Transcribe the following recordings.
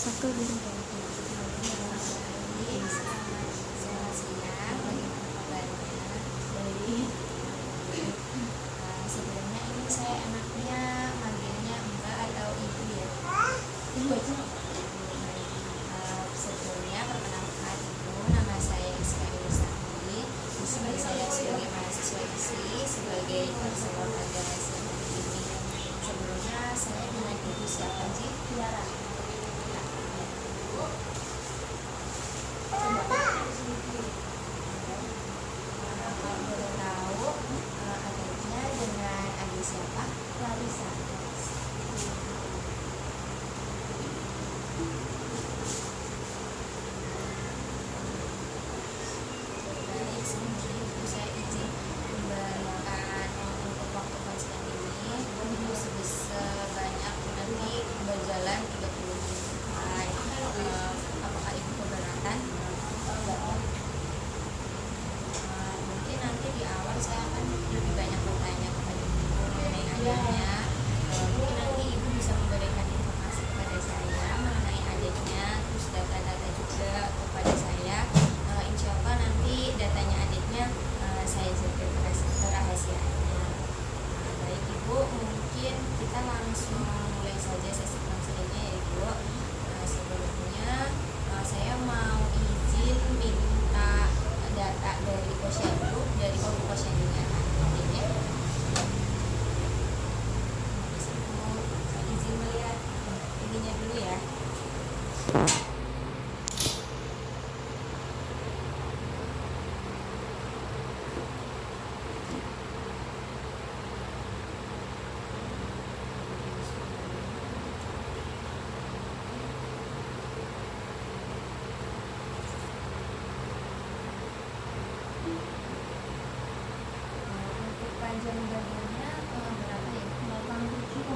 Satu dulu. Selamat siang, bagaimana kabarnya? Baik. Sebelumnya ini saya enaknya manggilnya Mbak atau Ibu ya? Ibu aja. Sebelumnya perkenalkan Ibu, nama saya Rizka Dewi. Di sini saya sebagai mahasiswa isi sebagai konselor pada siang hari ini. Sebelumnya saya dengan Ibu siapa sih? Tiara. Kalau boleh tahu adiknya dengan adik siapa? Larissa. Baik, sebelumnya Ibu saya izin memberikan untuk waktu konseling ini Ibu sebanyak nanti berjalan 30 menit. Apakah Ibu keberatan? Mungkin nanti di awal saya akan lebih banyak bertanya kepada Ibu mengenai adiknya. Mungkin nanti Ibu bisa memberikan informasi kepada saya mengenai adiknya, terus data-data juga kepada saya. Insya Allah nanti datanya adiknya saya jaga kerahasiaannya. Baik Ibu, mungkin kita langsung mulai saja sesi konselingnya ya Ibu. Sebelumnya saya mau izin minta data dari posyandu, dari posyandunya adiknya. Saya izin melihat ininya dulu ya. Untuk panjang badannya berapa ya? 87,5.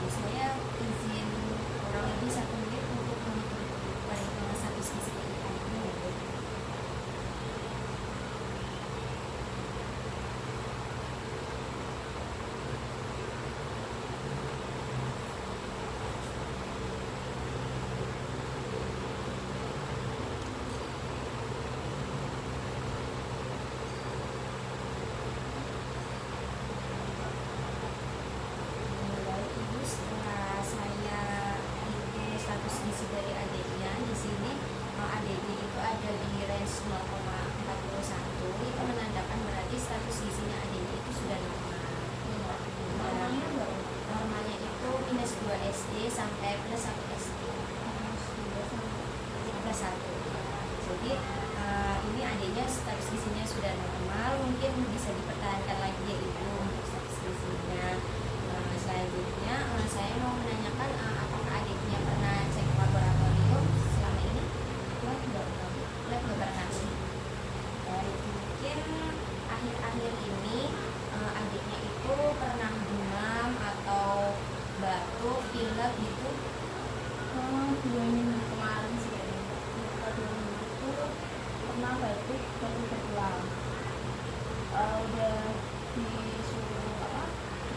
Saya izin kurang lebih 1 menit untuk menghitung satu sisi adiknya ya Bu. Baik Ibu, setelah saya hitung status gizi dari adiknya, di sini adiknya itu ada di range 0,41. Itu menandakan berarti status gizinya adiknya itu sudah normal. Normalnya itu minus 2 SD sampai plus 1 SD. Plus 1. Jadi ini adiknya status gizinya sudah normal, mungkin bisa dipertahankan lagi ya Ibu untuk status gizinya. Selanjutnya saya mau menanyakan apakah adiknya pernah cek laboratorium selama ini? Lab nggak pernah. Baik, mungkin akhir-akhir ini adiknya itu pernah demam atau batuk, pilek gitu? 2 minggu kemarin sih kayaknya. 2 minggu itu pernah batuk berulang. Udah disuruh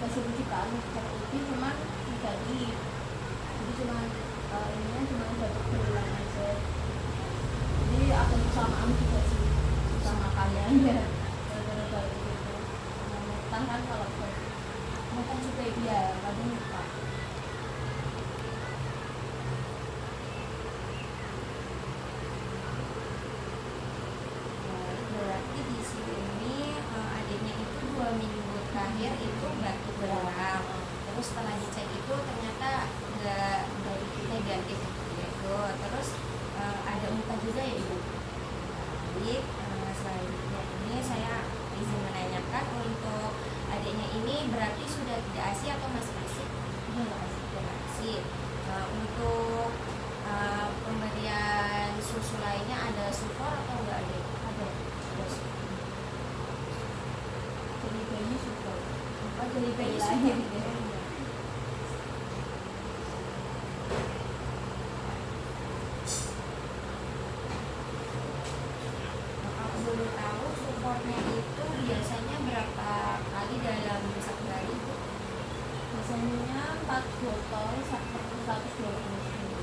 dikasih rujukan cek uji, cuman tidak di. Jadi cuman ininya cuma batuk berulang aja. Jadi ada kesamaan juga sih sama kalian ya. Gara-gara batuk itu muntah kan, kalau batuk muntah juga dia kadang lupa. Berarti di sini adiknya itu 2 minggu terakhir itu batuk berulang. Terus setelah dicek itu ternyata nggak negatif gitu. Terus ada muntah juga ya Ibu. Baik, selanjutnya ini saya izin menanyakan untuk adiknya ini berarti sudah tidak ASI atau masih ASI? Sudah ASI. Untuk pemberian susu lainnya ada sufor atau enggak ada? Ada sufor. Jadi bayi suka. Jadi bayi lahir suka. ya. Kalau boleh tahu supportnya itu biasanya berapa Vitaminnya 4 botol 120 ml.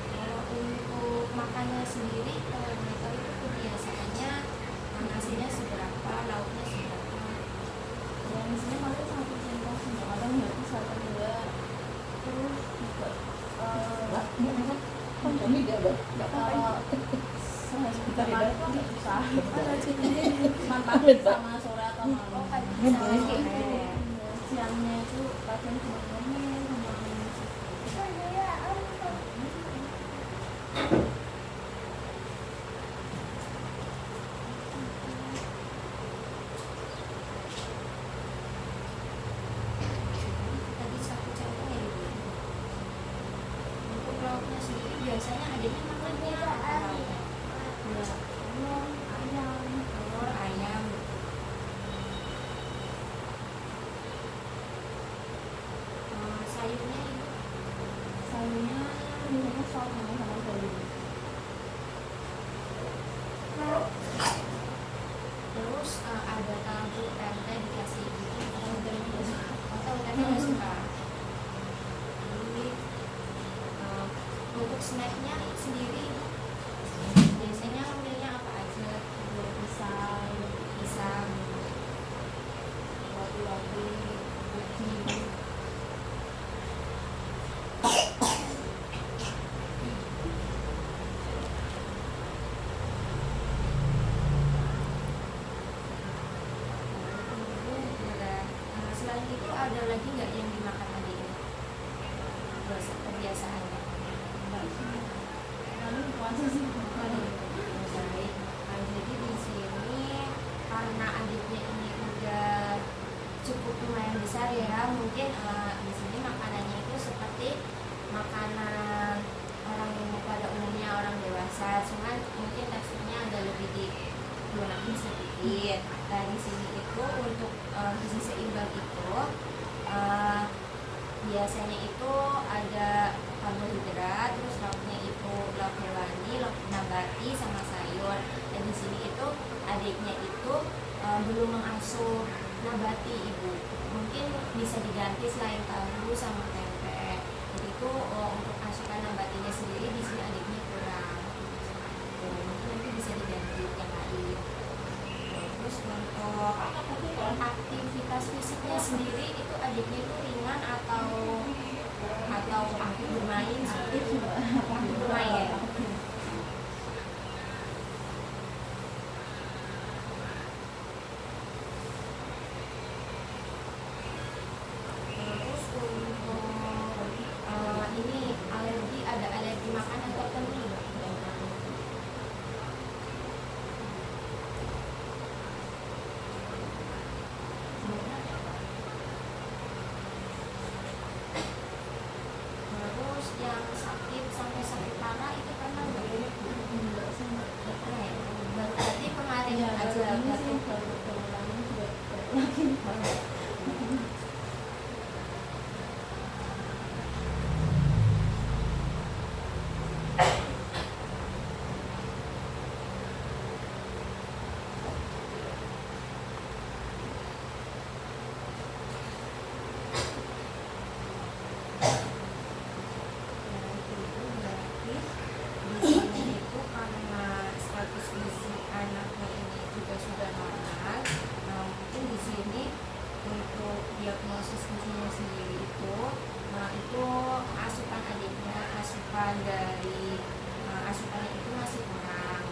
Kalau untuk makannya sendiri, kalau mereka itu kebiasaannya nasinya seberapa, lauknya seberapa. Yang isinya paling 1 sendok, kadang habis 1 2. Terus juga kalau sebentar malam itu agak susah. Cuma pagi sama sore atau malam. Siangnya itu kadang cuma ngomel sama Tadi satu contoh ya Ibu. Untuk lauknya sendiri biasanya adiknya makannya apa lauknya? ya telur, ayam. Telur, ayam. Sayurnya Ibu? Sayurnya biasanya sop sama sayur. Terus ada tahu tempe dikasih gitu. Kalau dari biasa Oh, tahu tempe nggak suka. Jadi untuk snacknya sendiri Ibu, biasanya ambilnya apa aja? pisang, Pisang, roti-roti, uji. selain itu ada lagi nggak yang dimakan adiknya? Kebiasaannya. Lalu puasa sih bukan. Baik. Jadi di sini karena adiknya ini udah cukup lumayan besar ya, mungkin di sini makanannya itu seperti makanan orang pada umumnya orang dewasa, cuman mungkin teksturnya agak lebih dikurangi sedikit. Dan di sini itu untuk gizi seimbang itu biasanya itu ada karbohidrat, terus lauknya itu lauk hewani, lauk nabati sama sayur. Dan di sini itu adiknya itu belum mengasuh nabati Ibu. Mungkin bisa diganti selain tahu sama tempe. Jadi itu untuk asupan nabatinya sendiri di sini adiknya kurang. Mungkin nanti bisa diganti yang lain. Terus untuk aktivitas fisiknya sendiri itu adiknya itu ringan atau aktif bermain seperti itu? Aktif bermain ya? Terus untuk ini ada alergi makanan tertentu nggak? Terus yang sakit sampai sakit parah itu pernah nggak? Enggak sih, enggak. Nggak pernah ya? Baru tadi kemarin Ya, aja baru ini sih batuk. baru lagi juga lagi. Di sini itu karena status gizi anaknya ini juga sudah normal, mungkin di sini untuk diagnosis gizinya sendiri itu asupan adiknya, asupan dari asupannya itu masih kurang.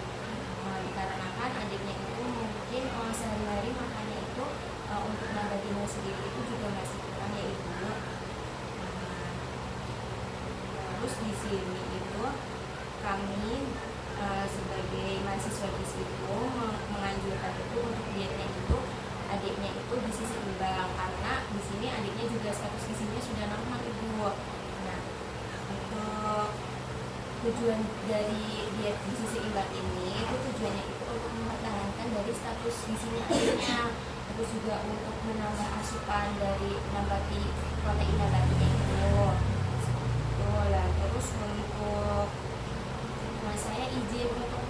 Dikarenakan adiknya itu mungkin sehari-hari makannya itu untuk nabatinya sendiri itu juga masih kurang ya Ibu. Terus di sini itu kami sebagai mahasiswa gizi itu menganjurkan itu untuk dietnya itu adiknya itu gizi seimbang, karena di sini adiknya juga status gizinya sudah normal Ibu. Nah, untuk tujuan dari diet gizi seimbang ini itu tujuannya itu untuk mempertahankan dari status gizinya adiknya, terus juga untuk menambah asupan dari nabati protein nabatinya itu. Lah, terus untuk saya izin untuk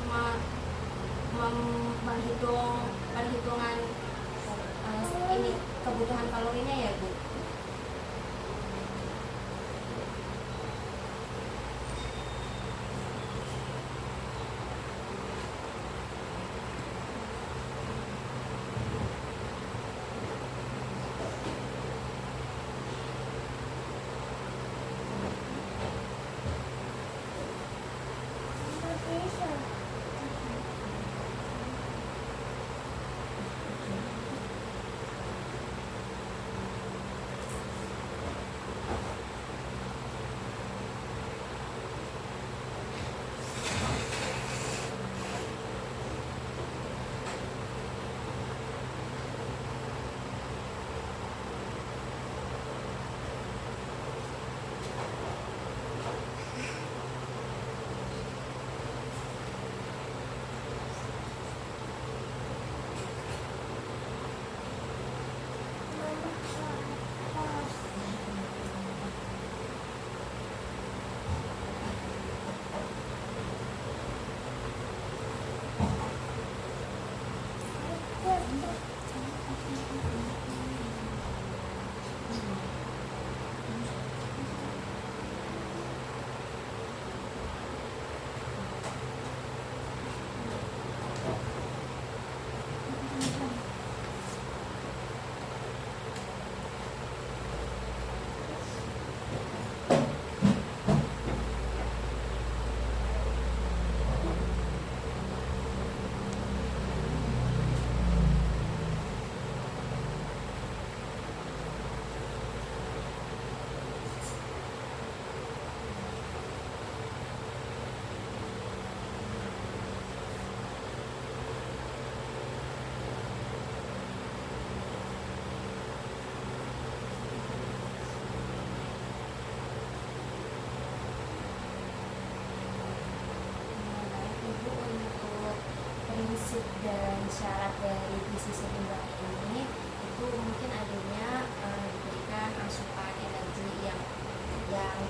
prinsip dan syarat dari gizi seimbang ini itu mungkin adanya diberikan asupan energi yang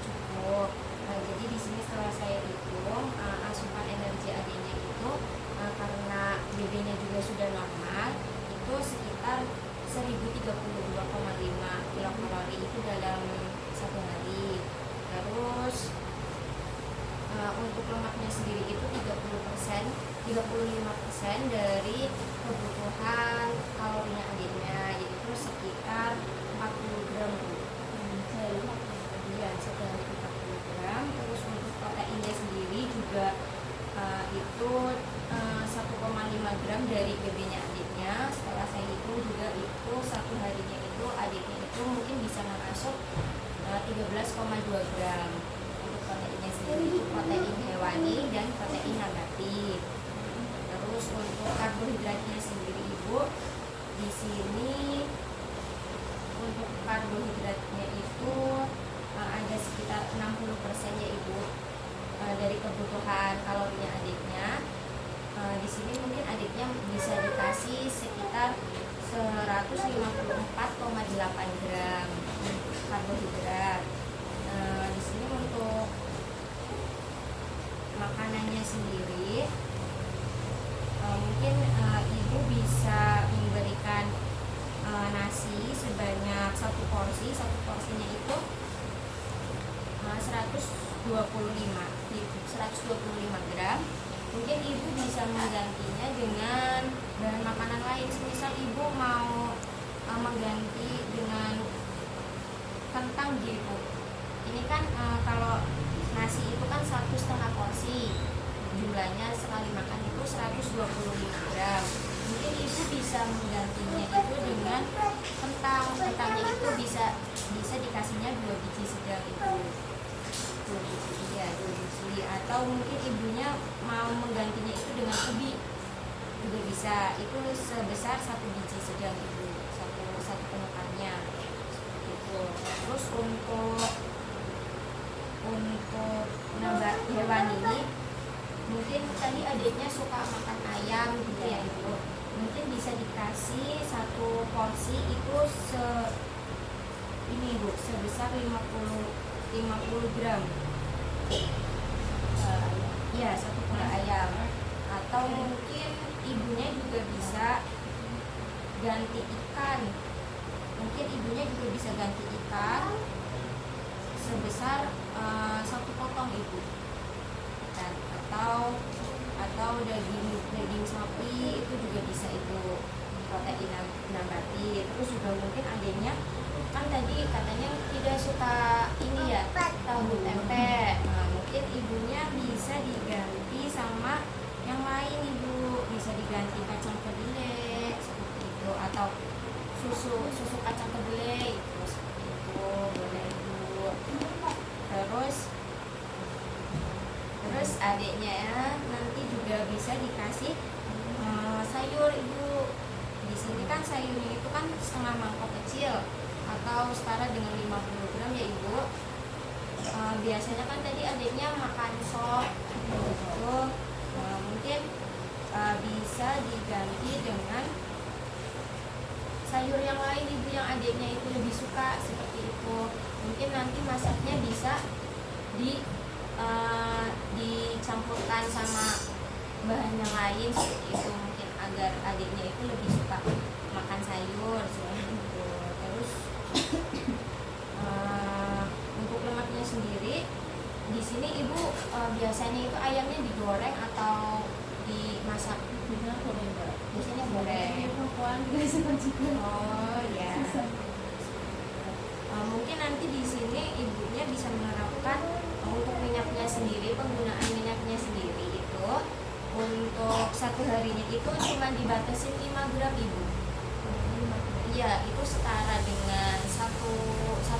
cukup. Jadi di sini setelah saya hitung asupan energi adanya itu karena BB-nya juga sudah normal itu sekitar 1032,5 kilokalori itu dalam satu hari. Terus untuk lemaknya sendiri itu 35% dari kebutuhan kalorinya adiknya, yaitu sekitar 40 gram. Iya, sehari 40 gram. Terus untuk proteinnya sendiri juga itu 1,5 gram dari BB-nya adiknya. Setelah saya hitung juga itu satu harinya itu adiknya itu mungkin bisa mengasup 13,2 gram. Untuk proteinnya sendiri itu protein hewani dan protein nabati. Terus untuk karbohidratnya sendiri Ibu, di sini untuk karbohidratnya itu ada sekitar 60% ya Ibu dari kebutuhan kalorinya adiknya. Di sini mungkin adiknya bisa dikasih sekitar 154,8 gram karbohidrat. Di sini untuk makanannya sendiri mungkin Ibu bisa memberikan nasi sebanyak satu porsinya itu 125 gram. Mungkin Ibu bisa menggantinya dengan bahan makanan lain. Misal Ibu mau mengganti dengan kentang gitu. Ini kan kalau nasi itu kan 1,5 porsi, jumlahnya sekali makan itu 125 gram. Mungkin Ibu bisa menggantinya itu dengan kentangnya itu bisa dikasihnya 2 biji sedang itu. 2 biji, atau mungkin ibunya mau menggantinya itu dengan ubi juga bisa, itu sebesar 1 biji sedang itu, satu penukannya itu. Terus untuk nambah hewan ini mungkin tadi adiknya suka makan ayam gitu ya Ibu, mungkin bisa dikasih satu porsi itu sebesar 50 gram. Ya, satu kura ayam. Atau mungkin ibunya juga bisa ganti ikan. Mungkin ibunya juga bisa ganti ikan sebesar 1 potong Ibu. Ikan atau daging sapi itu juga bisa Ibu, protein nabati. Terus juga mungkin adanya kan tadi katanya tidak suka ini ya, tahu tempe. Nah, mungkin ibunya bisa diganti sama yang lain Ibu, bisa diganti kacang kedelai seperti itu, atau susu kacang kedelai itu seperti itu boleh Ibu. Terus adiknya ya nanti juga bisa dikasih sayur Ibu. Di sini kan sayurnya itu kan setengah mangkok kecil atau setara dengan 50 gram ya Ibu. Biasanya kan tadi adiknya makan sop gitu. Mungkin bisa diganti dengan sayur yang lain Ibu yang adiknya itu lebih suka seperti itu. Mungkin nanti masaknya bisa dicampurkan sama bahan yang lain seperti itu, mungkin agar adiknya itu lebih suka makan sayur seperti itu. Terus untuk lemaknya sendiri di sini Ibu biasanya itu ayamnya digoreng atau dimasak? Biasanya goreng. Oh ya. Mungkin nanti di sini ibunya bisa menerapkan untuk minyaknya sendiri, penggunaan minyaknya sendiri itu untuk satu harinya itu cuma dibatasi 5 gram Ibu. Iya, itu setara dengan satu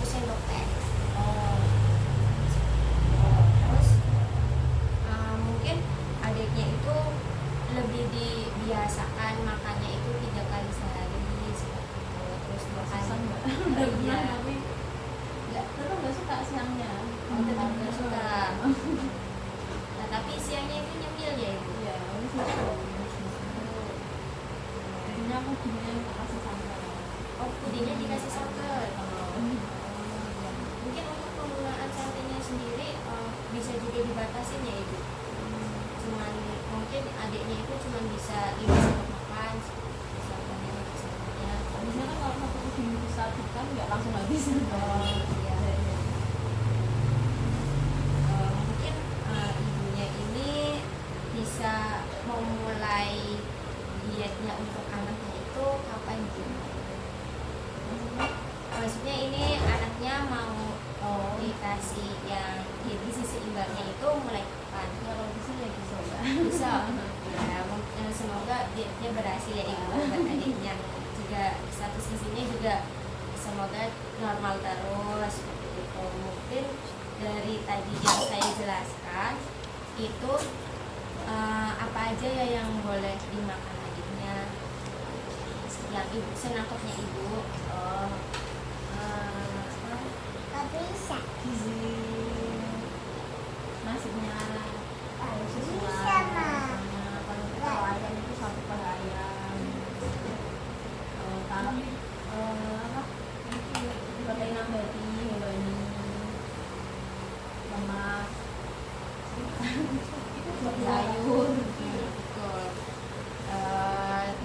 sendok teh. Terus mungkin adiknya itu lebih dibiasakan makannya itu 3 kali sehari seperti itu. Terus makan tetap nggak suka siangnya. Tetap nggak suka. Nah, tapi siangnya itu nyemil ya Ibu. Iya, ini sih. aku gini kasih sambal. Oh, pudingnya dikasih sambal. Oh. Ya. Mungkin untuk penggunaan santenya sendiri bisa juga dibatasin ya ibu. Cuman mungkin adiknya itu cuman bisa 5 sendok makan sambelnya untuk sambelnya. Habisnya kan kalau satu puding besar kan nggak langsung habis. Iya. Mungkin ibunya ini bisa memulai dietnya untuk anaknya itu kapan gitu? Maksudnya ini anaknya mau dikasih yang gizi seimbangnya itu mulai kapan? Ya kalau bisa ya bisa mbak. Bisa. Ya, semoga dia berhasil ya ibu buat adiknya. Juga status gizinya juga semoga normal terus seperti itu. Mungkin dari tadi yang saya jelaskan itu apa aja ya yang boleh dimakan adiknya, yang ibu senangkapnya ibu. Gizi nasinya harus sesuai Bisa, Ma. sama kalau ayam itu satu per ayam. Kalau apa protein nabati hewani lemak sayur. Betul.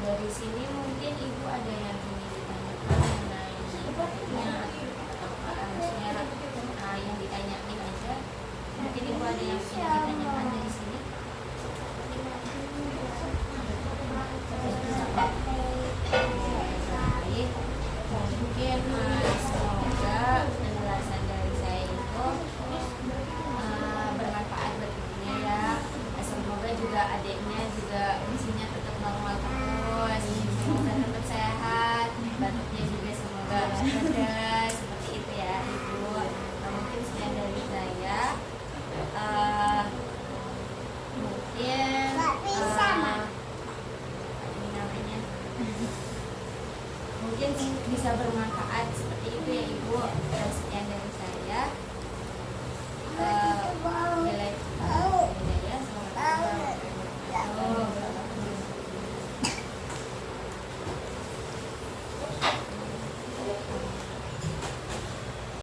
Dari sini mungkin ibu ada yang ingin ditanyakan mengenai adiknya atau maksudnya yang ditanyain aja. Mungkin ibu ada yang ingin